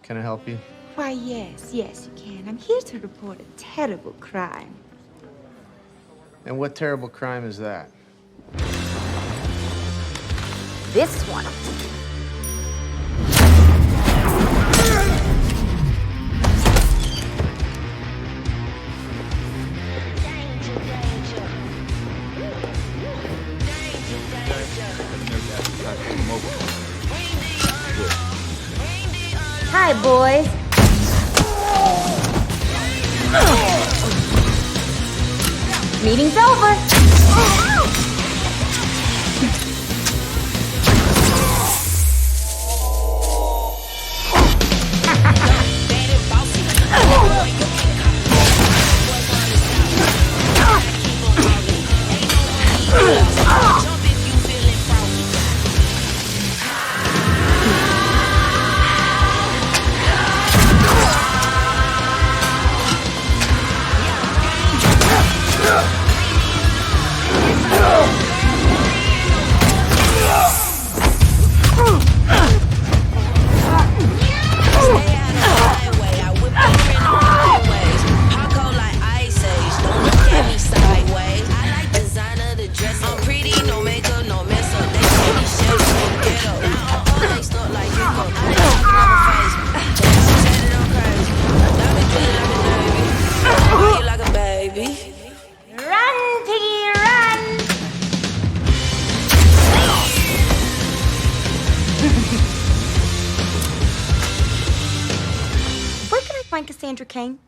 Can I help you? Why, yes, you can. I'm here to report a terrible crime. And what terrible crime is that? This one. Hi, boys. Meeting's over. Run, Piggy, run! Where can I find Cassandra Cain?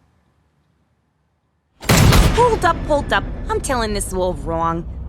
Hold up. I'm telling this all wrong.